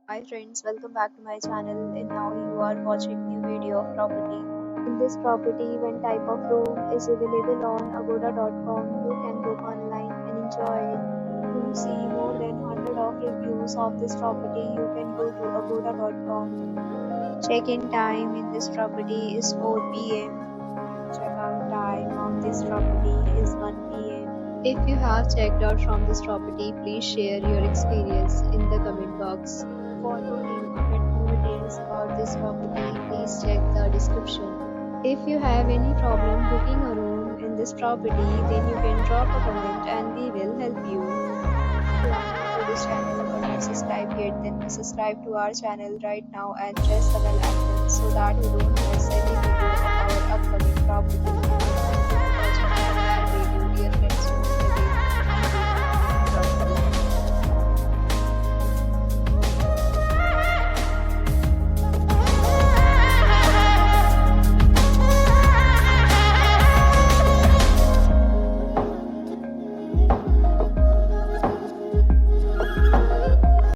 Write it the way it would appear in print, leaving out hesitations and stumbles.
Hi friends, welcome back to my channel and now you are watching new video of property. In this property, one type of room is available on agoda.com. You can book online and enjoy it. To see more than 100 of reviews of this property, you can go to agoda.com. Check-in time in this property is 4 p.m. Check-out time of this property is 1 p.m. If you have checked out from this property, please share your experience in the comment box. For booking or more details about this property, please check the description. If you have any problem booking a room in this property, then you can drop a comment and we will help you. If you are new to this channel or not subscribed yet, then subscribe to our channel right now and press the bell icon so that you don't miss any video of our upcoming property.